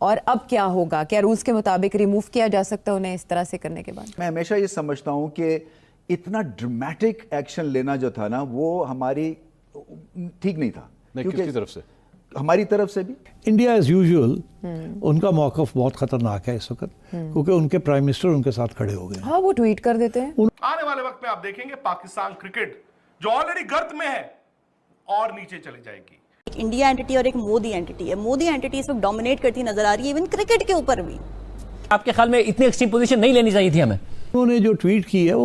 और अब क्या होगा? क्या रूल्स के मुताबिक रिमूव किया जा सकता है उन्हें इस तरह से करने के बाद? मैं हमेशा ये समझता हूँ कि इतना ड्रामेटिक एक्शन लेना जो था ना, वो हमारी ठीक नहीं था। किसकी तरफ से? हमारी तरफ से भी। इंडिया एज यूजुअल उनका मौकफ बहुत खतरनाक है इस वक्त, क्योंकि उनके प्राइम मिनिस्टर उनके साथ खड़े हो गए। हाँ, वो ट्वीट कर देते हैं। आने वाले वक्त में आप देखेंगे पाकिस्तान क्रिकेट जो ऑलरेडी गर्त में है और नीचे चली जाएगी। एक इंडिया एंटिटी और एक मोदी एंटिटी है। मोदी एंटिटी इस वक्त डोमिनेट करती नजर आ रही है, इवन क्रिकेट के ऊपर भी। आपके ख्याल में इतनी एक्सट्रीम पोजीशन नहीं लेनी चाहिए थी हमें? उन्होंने जो ट्वीट की है वो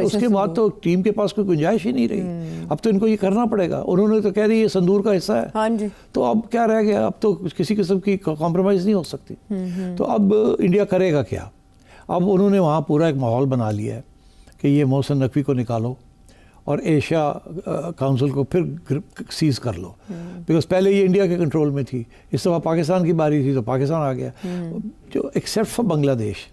उसके बाद तो टीम के पास कोई गुंजाइश ही नहीं रही। अब तो इनको ये करना पड़ेगा। उन्होंने तो कह दी ये संदूर का हिस्सा है। हाँ जी। तो अब क्या रह गया? अब तो किसी किस्म की कॉम्प्रोमाइज़ नहीं हो सकती। तो अब इंडिया करेगा क्या? अब उन्होंने वहाँ पूरा एक माहौल बना लिया है कि ये मोहसिन नकवी को निकालो और एशिया काउंसिल को फिर सीज कर लो, बिकॉज पहले ये इंडिया के कंट्रोल में थी। इस दफ़ा पाकिस्तान की बारी थी तो पाकिस्तान आ गया। जो एक्सेप्ट फॉर बांग्लादेश,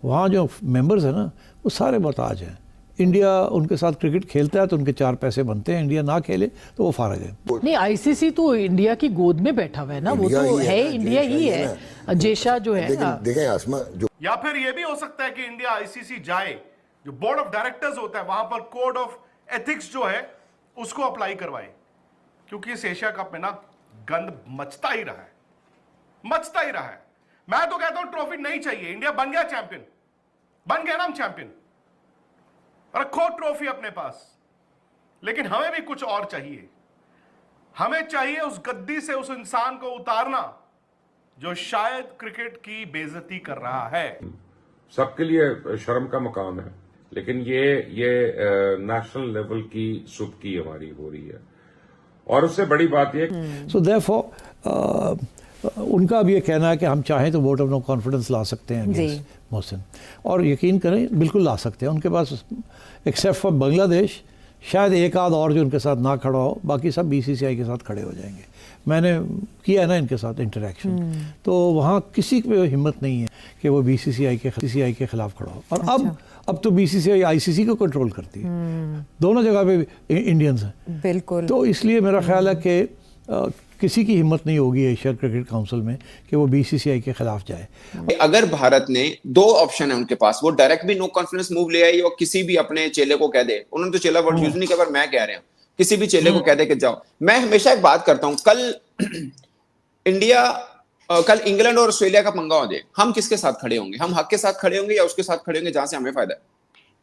वहाँ जो मेंबर्स हैं ना वो सारे मोहताज हैं। इंडिया उनके साथ क्रिकेट खेलता है तो उनके 4 पैसे बनते हैं, इंडिया ना खेले तो वो फारग है। नहीं, आईसीसी तो इंडिया की गोद में बैठा हुआ है ना, वो तो है इंडिया ही है। जेशा जो है देखें आसमा जो, या फिर ये भी हो सकता है कि इंडिया आईसीसी जाए, जो बोर्ड ऑफ डायरेक्टर्स होता है वहां पर कोड ऑफ एथिक्स जो है उसको अप्लाई करवाए, क्योंकि इस एशिया कप में ना गंद मचता ही रहा है, मचता ही रहा है। मैं तो कहता हूं ट्रॉफी नहीं चाहिए। इंडिया बन गया चैंपियन, बन गया ना हम चैंपियन, रखो ट्रॉफी अपने पास। लेकिन हमें भी कुछ और चाहिए। हमें चाहिए उस गद्दी से उस इंसान को उतारना जो शायद क्रिकेट की बेइज्जती कर रहा है। सबके लिए शर्म का मकाम है, लेकिन ये नेशनल लेवल की सुबकी हमारी हो रही है। और उससे बड़ी बात ये, सो देयरफॉर उनका अब ये कहना है कि हम चाहें तो वोट ऑफ नो कॉन्फिडेंस ला सकते हैं अगेंस्ट मोहसिन, और यकीन करें बिल्कुल ला सकते हैं। उनके पास एक्सेप्ट फॉर बांग्लादेश शायद एक आध और जो उनके साथ ना खड़ा हो, बाकी सब बीसीसीआई के साथ खड़े हो जाएंगे। मैंने किया है ना इनके साथ इंटरेक्शन, तो वहाँ किसी पे हिम्मत नहीं है कि वो बीसीसीआई के खिलाफ खड़ा हो। और अब तो बीसीसीआई आईसीसी को कंट्रोल करती है, दोनों जगह पे इंडियंस हैं। बिल्कुल। तो इसलिए मेरा ख्याल है कि किसी की हिम्मत नहीं होगी एशिया क्रिकेट काउंसिल में कि वो बीसीसीआई के खिलाफ जाए। अगर भारत ने 2 ऑप्शन है उनके पास, वो डायरेक्ट भी नो कॉन्फिडेंस मूव ले आई और किसी भी अपने चेले को कह दे, उन्होंने तो चेला वर्ड यूज नहीं किया पर मैं कह रहा हूं, किसी भी चेले को कह दे कि जाओ। मैं हमेशा एक बात करता हूं, कल इंग्लैंड और ऑस्ट्रेलिया का पंगा हो जाए, हम किसके साथ खड़े होंगे? हम हक के साथ खड़े होंगे या उसके साथ खड़े होंगे जहां से हमें फायदा है?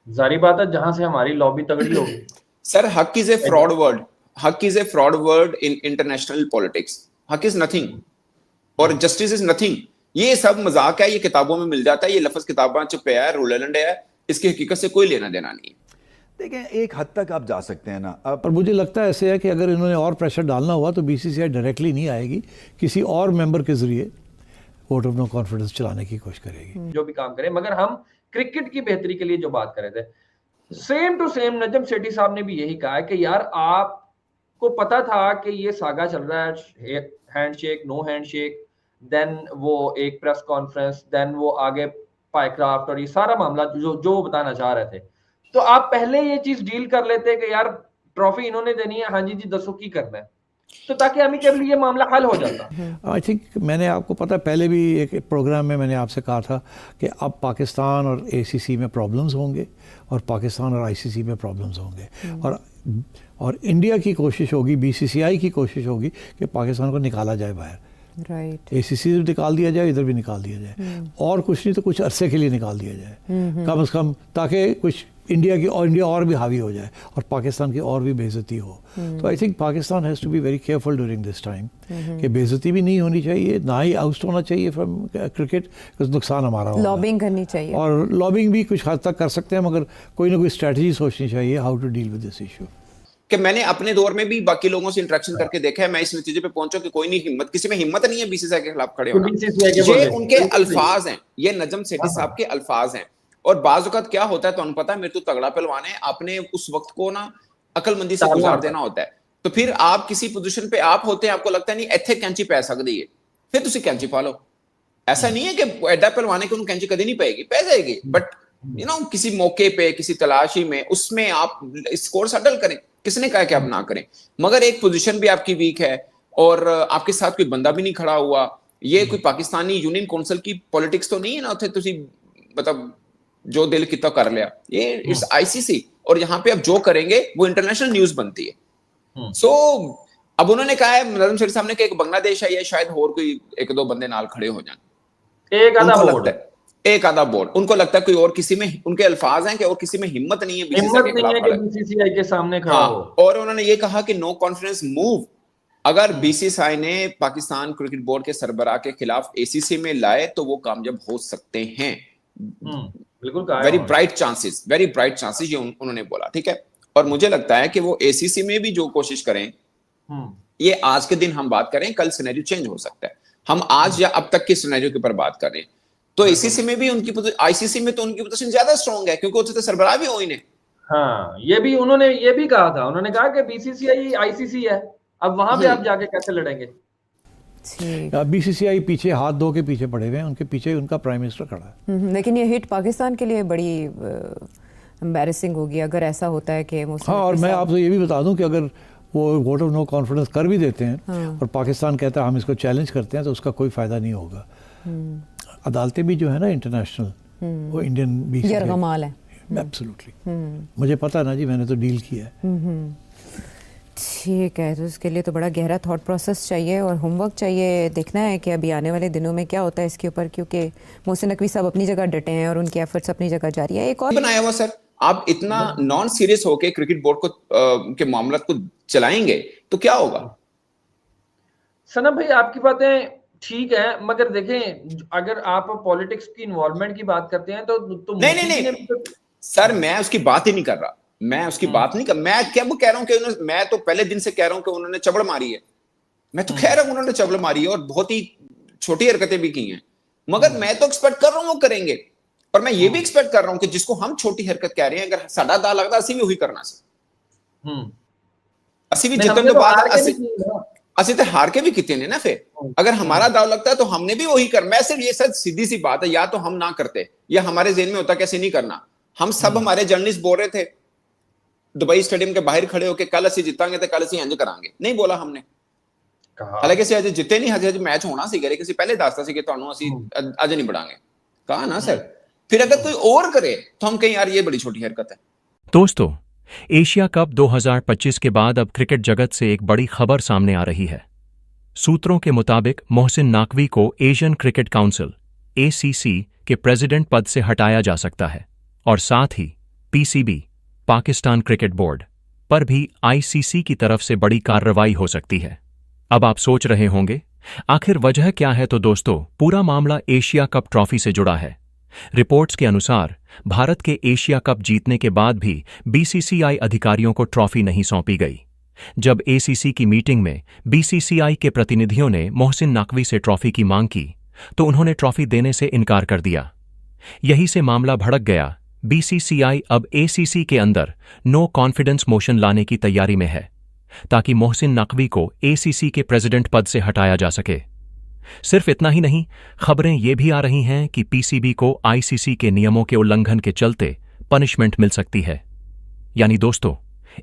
जारी बात है, जहां से हमारी लॉबी तगड़ी होगी। सर, हक इज ए फ्रॉड वर्ड। हक is a fraud word in international politics. हक इज नथिंग और जस्टिस इज नथिंग। ये सब मजाक है, ये किताबों में मिल जाता है, ये लफ्ज किताबों में पे है, रोलैंड है, इसकी हकीकत से कोई लेना देना नहीं है। देखें, एक हद तक आप जा सकते हैं ना। पर मुझे लगता है ऐसे है कि अगर इन्होंने और प्रेशर डालना हुआ तो बीसीसीआई डायरेक्टली नहीं आएगी, किसी और मेंबर के जरिए वोट ऑफ नो कॉन्फिडेंस चलाने की कोशिश करेगी। जो भी काम करें, मगर हम क्रिकेट की बेहतरी के लिए जो बात कर रहे थे, same to same Najam Sethi साहब ने भी यही कहा है कि यार आपको पता था कि ये सागा चल रहा है, हैंडशेक, नो हैंडशेक, देन वो एक प्रेस कॉन्फ्रेंस, देन वो आगे पाइक्राफ्ट और ये सारा मामला जो वो बताना चाह रहे थे, तो आप पहले ये चीज डील कर लेते कि यार ट्रॉफी इन्होंने देनी है, हाँ जी दसो की करना है, तो ताकि अमिकेबली ये मामला हल हो जाता। आई थिंक मैंने आपको पता पहले भी एक प्रोग्राम में मैंने आपसे कहा था कि अब पाकिस्तान और एसीसी में प्रॉब्लम्स होंगे और पाकिस्तान और आईसीसी में प्रॉब्लम्स होंगे, और इंडिया की कोशिश होगी, बीसीसीआई की कोशिश होगी कि पाकिस्तान को निकाला जाए बाहर। राइट। एसीसी से निकाल दिया जाए, इधर भी निकाल दिया जाए, और कुछ नहीं तो कुछ अरसे के लिए निकाल दिया जाए कम से कम, ताकि कुछ इंडिया और भी हावी हो जाए और पाकिस्तान की और भी बेइज्जती हो। तो I think Pakistan has to be very careful during this time कि बेइज्जती भी नहीं होनी चाहिए, ना ही आउट होना चाहिए फ्रॉम क्रिकेट, नुकसान हमारा होगा। लॉबिंग करनी चाहिए, और लॉबिंग भी कुछ हद तक कर सकते हैं, मगर कोई ना कोई स्ट्रेटजी सोचनी चाहिए how to deal with this issue. कि मैंने अपने दौर में भी बाकी लोगों से इंटरेक्शन करके देखा है, मैं इस नतीजे पे पहुंचा कि कोई नहीं हिम्मत, किसी में हिम्मत नहीं है बीसीसीआई के खिलाफ खड़े होना। ये उनके अल्फाज हैं, ये नजम सेठी साहब के अल्फाज हैं। और बाज़ औक़ात क्या होता है, तो उन्हें पता है मेरे तो तगड़ा पहलवान है, आपने उस वक्त को ना अकलमंदी से गुजार देना होता है। तो फिर आप किसी पोजीशन पे आप होते हैं, आपको लगता है नहीं इत्थे कैंची पै सकदी है, फिर तुसी कैंची पा लो। ऐसा नहीं है कि एडा पहलवान है कि उन्हें कैंची कभी नहीं पाएगी, पै जाएगी, बट किसी मौके पे, किसी तलाशी में, उसमें आप स्कोर सेटल करें। किसने कहा कि आप ना करें? मगर एक पोजीशन भी आपकी वीक है और आपके साथ कोई बंदा भी नहीं खड़ा हुआ ये कोई पाकिस्तानी यूनियन काउंसिल की पॉलिटिक्स तो नहीं है ना, उत्थे तुसी मतलब जो दिल किता कर लिया, ये इट्स आईसीसी, और यहाँ पे अब जो करेंगे वो इंटरनेशनल न्यूज बनती है। सो अब उन्होंने कहा है, नजम शेठी साहब ने, कि एक बांग्लादेश है, या शायद और कोई एक दो बंदे नाल खड़े हो जाए, एक आधा बोर्ड, उनको लगता है कोई और किसी में, उनके अल्फाज हैं कि और किसी में हिम्मत नहीं है बीसीसीआई के सामने खड़ा हो। और उन्होंने ये कहा कि नो कॉन्फिडेंस मूव अगर बीसीसीआई ने पाकिस्तान क्रिकेट बोर्ड के सरबराह के खिलाफ एसीसी में लाए तो वो कामयाब हो सकते हैं। बिल्कुल, वेरी ब्राइट चांसेस ये उन्होंने बोला, ठीक है। और मुझे लगता है कि वो एसीसी में भी जो कोशिश करें, ये आज के दिन हम बात करें, कल सिनेरियो चेंज हो सकता है। हम आज या अब तक के सिनेरियो के ऊपर बात कर रहे हैं, तो एसीसी में भी उनकी, आईसीसी में तो उनकी पोजीशन ज्यादा स्ट्रांग है, क्योंकि उससे तो सरबराह भी हुई ने। हाँ, ये भी उन्होंने ये भी कहा था, उन्होंने कहा कि बीसीसीआई आईसीसी है, अब वहां पे आप जाके कैसे लड़ेंगे। बीसीसीआई पीछे हाथ धो के पीछे पड़े हुए हैं, उनके पीछे उनका प्राइम मिनिस्टर खड़ा है। लेकिन ये हिट पाकिस्तान के लिए बड़ी एम्बैरेसिंग होगी अगर ऐसा होता है कि हाँ, और मैं आपको ये भी बता दूं कि अगर वो वोट ऑफ नो कॉन्फिडेंस कर भी देते हैं और पाकिस्तान कहता है हम इसको चैलेंज करते हैं, तो उसका कोई फायदा नहीं होगा। अदालतें भी जो है ना इंटरनेशनल, वो इंडियन बीसीसीआई है। एब्सोल्युटली, मुझे पता ना जी, मैंने तो डील किया है। ठीक है, तो उसके लिए तो बड़ा गहरा थॉट प्रोसेस चाहिए और होमवर्क चाहिए। देखना है कि अभी आने वाले दिनों में क्या होता है इसके ऊपर, क्योंकि मोहसिन नकवी साहब अपनी जगह डटे हैं और उनके एफर्ट्स अपनी जगह जारी है। एक और बनाया हुआ सर, आप इतना नॉन सीरियस होके क्रिकेट बोर्ड को के मामला को चलाएंगे तो क्या होगा? सनम भाई, आपकी बातें ठीक है, मगर देखें, अगर आप पॉलिटिक्स की इन्वॉल्वमेंट की बात करते हैं तो नहीं सर, मैं उसकी बात ही नहीं कर रहा, मैं उसकी बात नहीं कर, मैं क्या वो कह रहा हूं कि मैं तो पहले दिन से कह रहा हूं कि उन्होंने चबड़ मारी है। मैं तो कह रहा हूं उन्होंने चबड़ मारी है और बहुत ही छोटी हरकतें भी की हैं, मगर मैं तो एक्सपेक्ट कर रहा हूं वो करेंगे। और मैं ये भी एक्सपेक्ट कर रहा हूं कि जिसको हम छोटी हरकत कह रहे हैं, अगर साडा दा लगता असी भी वही करना सी, असी भी जितने तो बाद असी तो हार के भी कितने ने ना, फिर अगर हमारा दाव लगता है तो हमने भी वही कर। मैं सिर्फ ये सर सीधी सी बात है, या तो हम ना करते या हमारे जेहन में होता कैसे नहीं करना। हम सब, हमारे जर्नलिस्ट बोल रहे थे दुबई स्टेडियम के बाहर खड़े होकर, कल असी जीतांगे तो कल असी इंज करांगे, नहीं बोला हमने। हालांकि असी अजे जिते नहीं, अजे मैच होना सी, लेकिन असी पहले दसता सी कि तुहानू असी अज नहीं बढ़ांगे, कहा ना सर। फिर अगर कोई और करे तो हम कहें यार ये बड़ी छोटी हरकत है। दोस्तों, एशिया कप 2025 के बाद अब क्रिकेट जगत से एक बड़ी खबर सामने आ रही है। सूत्रों के मुताबिक मोहसिन नाकवी को एशियन क्रिकेट काउंसिल (ACC) के प्रेसिडेंट पद से हटाया जा सकता है, और साथ ही PCB पाकिस्तान क्रिकेट बोर्ड पर भी ICC की तरफ से बड़ी कार्रवाई हो सकती है। अब आप सोच रहे होंगे आखिर वजह क्या है? तो दोस्तों, पूरा मामला एशिया कप ट्रॉफी से जुड़ा है। रिपोर्ट्स के अनुसार भारत के एशिया कप जीतने के बाद भी BCCI अधिकारियों को ट्रॉफी नहीं सौंपी गई। जब ACC की मीटिंग में BCCI के प्रतिनिधियों ने मोहसिन नाकवी से ट्रॉफी की मांग की तो उन्होंने ट्रॉफी देने से इनकार कर दिया। यही से मामला भड़क गया। BCCI अब ACC के अंदर नो कॉन्फिडेंस मोशन लाने की तैयारी में है ताकि मोहसिन नाकवी को ACC के प्रेसिडेंट पद से हटाया जा सके। सिर्फ इतना ही नहीं, खबरें ये भी आ रही हैं कि PCB को ICC के नियमों के उल्लंघन के चलते पनिशमेंट मिल सकती है। यानी दोस्तों,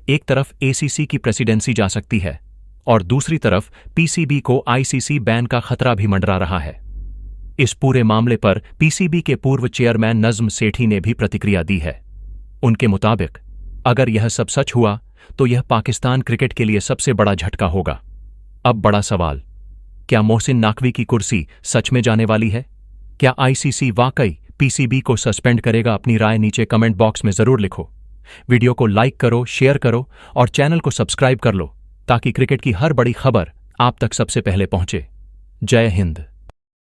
एक तरफ ACC की प्रेसिडेंसी जा सकती है और दूसरी तरफ PCB को ICC बैन का खतरा भी मंडरा रहा है। इस पूरे मामले पर PCB के पूर्व चेयरमैन नज्म सेठी ने भी प्रतिक्रिया दी है। उनके मुताबिक अगर यह सब सच हुआ तो यह पाकिस्तान क्रिकेट के लिए सबसे बड़ा झटका होगा। अब बड़ा सवाल, क्या मोहसिन नाकवी की कुर्सी सच में जाने वाली है? क्या ICC वाकई PCB को सस्पेंड करेगा? अपनी राय नीचे कमेंट बॉक्स में जरूर लिखो। वीडियो को लाइक करो, शेयर करो और चैनल को सब्सक्राइब कर लो ताकि क्रिकेट की हर बड़ी खबर आप तक सबसे पहले पहुंचे। जय हिंद।